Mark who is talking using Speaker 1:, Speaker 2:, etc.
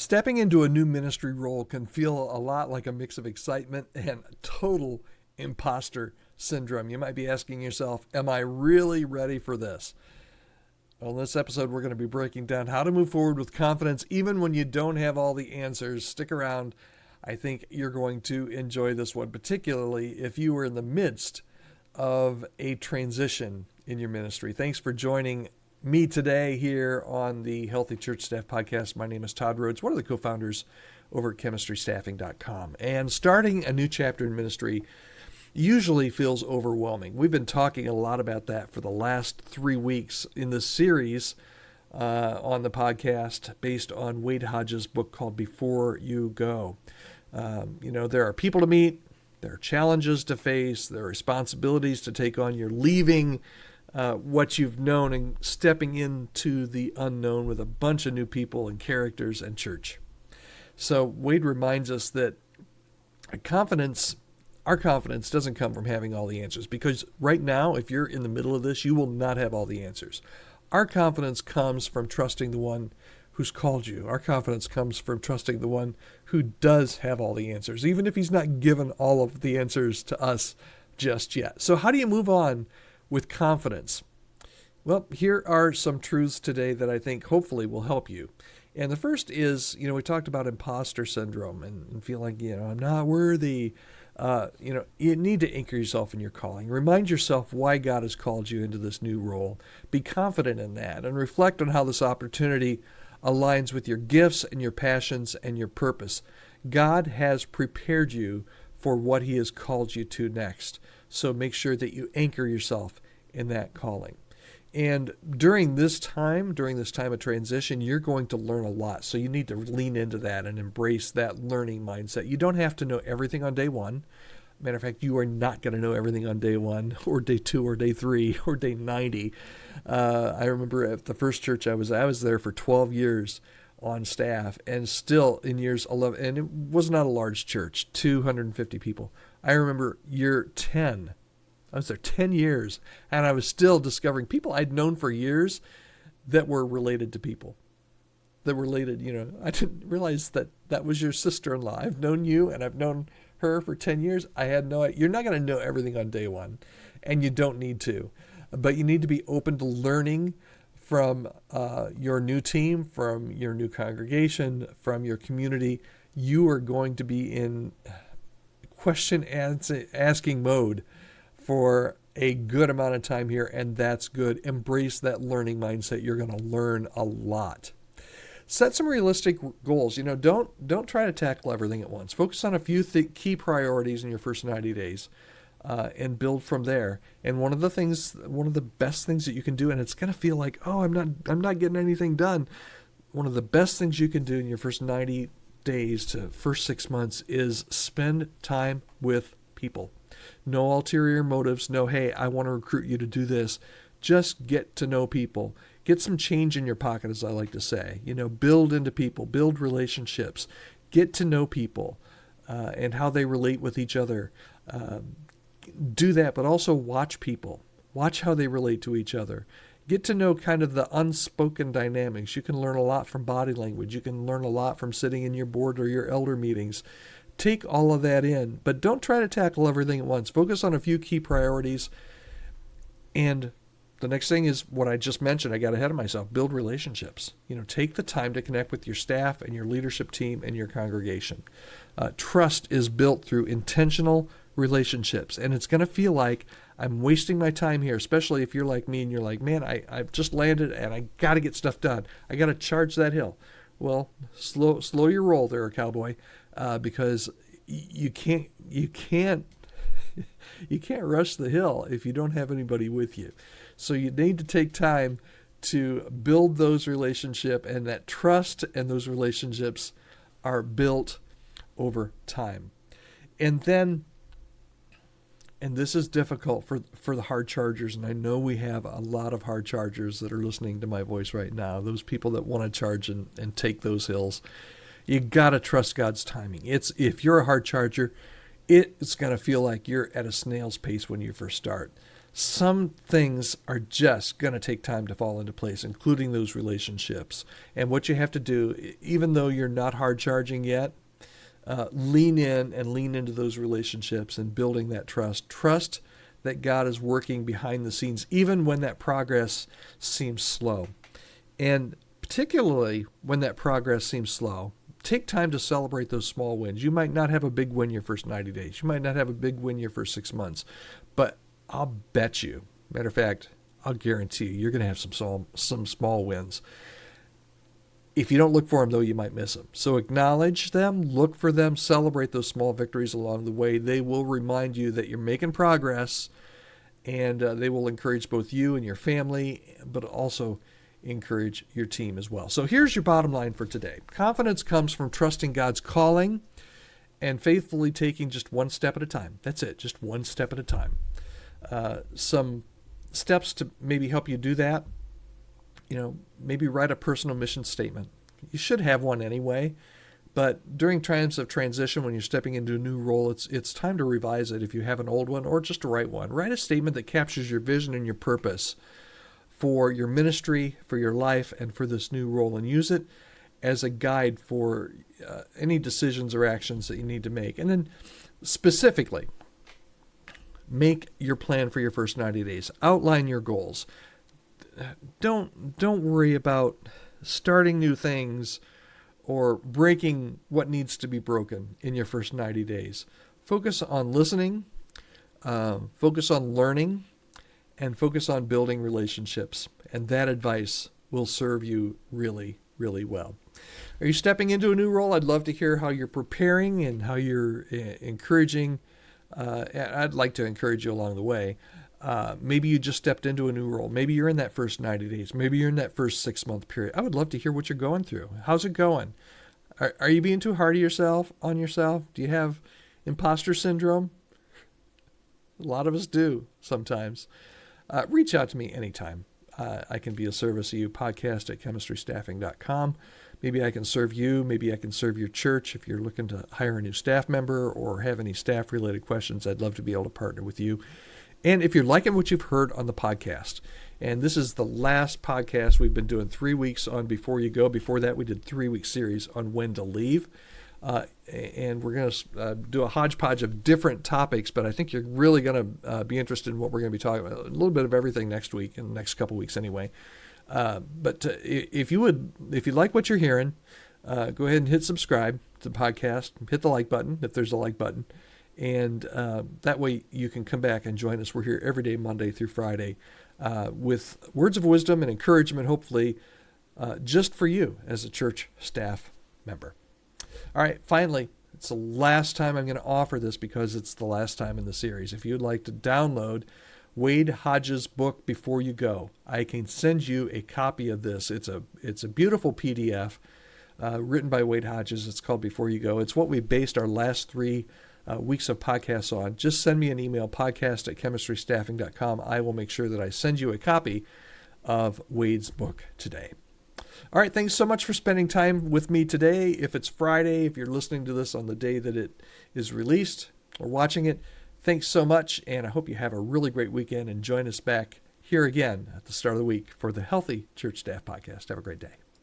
Speaker 1: Stepping into a new ministry role can feel a lot like a mix of excitement and total imposter syndrome. You might be asking yourself, am I really ready for this? Well, in this episode, we're going to be breaking down how to move forward with confidence even when you don't have all the answers. Stick around. I think you're going to enjoy this one, particularly if you were in the midst of a transition in your ministry. Thanks for joining me today here on the Healthy Church Staff Podcast. My name is Todd Rhodes, one of the co-founders over at chemistrystaffing.com. And starting a new chapter in ministry usually feels overwhelming. We've been talking a lot about that for the last 3 weeks in this series on the podcast based on Wade Hodges' book called Before You Go. There are people to meet, there are challenges to face, there are responsibilities to take on. You're leaving what you've known and stepping into the unknown with a bunch of new people and characters and church. So Wade reminds us that our confidence doesn't come from having all the answers, because right now, if you're in the middle of this, you will not have all the answers. Our confidence comes from trusting the one who's called you. Our confidence comes from trusting the one who does have all the answers, even if he's not given all of the answers to us just yet. So how do you move on with confidence? Well, here are some truths today that I think hopefully will help you. And the first is, we talked about imposter syndrome and feel like, I'm not worthy. You need to anchor yourself in your calling. Remind yourself why God has called you into this new role. Be confident in that and reflect on how this opportunity aligns with your gifts and your passions and your purpose. God has prepared you for what he has called you to next. So make sure that you anchor yourself in that calling. And during this time of transition, you're going to learn a lot. So you need to lean into that and embrace that learning mindset. You don't have to know everything on day one. Matter of fact, you are not going to know everything on day one or day 2 or day 3 or day 90. I remember at the first church I was there for 12 years on staff, and still in years 11, and it was not a large church, 250 people. I remember year 10. I was there 10 years, and I was still discovering people I'd known for years that were related to people. That were related, I didn't realize that was your sister-in-law. I've known you, and I've known her for 10 years. I had no idea. You're not going to know everything on day one, and you don't need to. But you need to be open to learning from your new team, from your new congregation, from your community. You are going to be in question asking mode for a good amount of time here, and that's good. Embrace that learning mindset. You're going to learn a lot. Set some realistic goals. Don't try to tackle everything at once. Focus on a few key priorities in your first 90 days, and build from there. And one of the best things that you can do, and it's going to feel like, I'm not getting anything done. One of the best things you can do in your first 90 days to first 6 months is spend time with people. No ulterior motives. No, hey, I want to recruit you to do this. Just get to know people. Get some change in your pocket, as I like to say. Build into people. Build relationships. Get to know people and how they relate with each other. Do that, but also watch people. Watch how they relate to each other. Get to know kind of the unspoken dynamics. You can learn a lot from body language. You can learn a lot from sitting in your board or your elder meetings. Take all of that in, but don't try to tackle everything at once. Focus on a few key priorities. And the next thing is what I just mentioned. I got ahead of myself. Build relationships. Take the time to connect with your staff and your leadership team and your congregation. Trust is built through intentional relationships. And it's going to feel like I'm wasting my time here, especially if you're like me and you're like, man, I've just landed and I got to get stuff done. I got to charge that hill. Well, slow your roll there, cowboy. Because you can't rush the hill if you don't have anybody with you. So you need to take time to build those relationships, and that trust and those relationships are built over time. And this is difficult for the hard chargers, and I know we have a lot of hard chargers that are listening to my voice right now, those people that want to charge and take those hills. You got to trust God's timing. If you're a hard charger, it's going to feel like you're at a snail's pace when you first start. some things are just going to take time to fall into place, including those relationships. And what you have to do, even though you're not hard charging yet, lean in and lean into those relationships and building that trust. Trust that God is working behind the scenes, even when that progress seems slow. And particularly when that progress seems slow, take time to celebrate those small wins. You might not have a big win your first 90 days. You might not have a big win your first 6 months. But I'll bet you, matter of fact, I'll guarantee you're going to have some small wins. If you don't look for them, though, you might miss them. So acknowledge them, look for them, celebrate those small victories along the way. They will remind you that you're making progress, and they will encourage both you and your family, but also encourage your team as well. So here's your bottom line for today. Confidence comes from trusting God's calling and faithfully taking just one step at a time. That's it, just one step at a time. Some steps to maybe help you do that. Maybe write a personal mission statement. You should have one anyway, but during times of transition, when you're stepping into a new role, it's time to revise it if you have an old one, or just to write one. Write a statement that captures your vision and your purpose for your ministry, for your life, and for this new role, and use it as a guide for any decisions or actions that you need to make. And then specifically, make your plan for your first 90 days. Outline your goals. Don't worry about starting new things or breaking what needs to be broken in your first 90 days. Focus on listening, focus on learning, and focus on building relationships. And that advice will serve you really, really well. Are you stepping into a new role? I'd love to hear how you're preparing and how you're encouraging. I'd like to encourage you along the way. Maybe you just stepped into a new role. Maybe you're in that first 90 days. Maybe you're in that first 6-month period. I would love to hear what you're going through. How's it going? Are you being too hard on yourself? Do you have imposter syndrome? A lot of us do sometimes. Reach out to me anytime. I can be of service to you. podcast@chemistrystaffing.com. Maybe I can serve you. Maybe I can serve your church. If you're looking to hire a new staff member or have any staff-related questions, I'd love to be able to partner with you. And if you're liking what you've heard on the podcast, and this is the last podcast, we've been doing 3 weeks on Before You Go. Before that, we did 3-week series on when to leave. And we're going to do a hodgepodge of different topics, but I think you're really going to be interested in what we're going to be talking about. A little bit of everything next week, in the next couple weeks anyway. But if you like what you're hearing, go ahead and hit subscribe to the podcast. Hit the like button if there's a like button. And that way you can come back and join us. We're here every day, Monday through Friday, with words of wisdom and encouragement, hopefully, just for you as a church staff member. All right, finally, it's the last time I'm going to offer this because it's the last time in the series. If you'd like to download Wade Hodges' book, Before You Go, I can send you a copy of this. It's a beautiful PDF written by Wade Hodges. It's called Before You Go. It's what we based our last 3 weeks of podcasts on. Just send me an email, podcast@chemistrystaffing.com. I will make sure that I send you a copy of Wade's book today. All right, thanks so much for spending time with me today. If it's Friday, if you're listening to this on the day that it is released or watching it, thanks so much, and I hope you have a really great weekend and join us back here again at the start of the week for the Healthy Church Staff Podcast. Have a great day.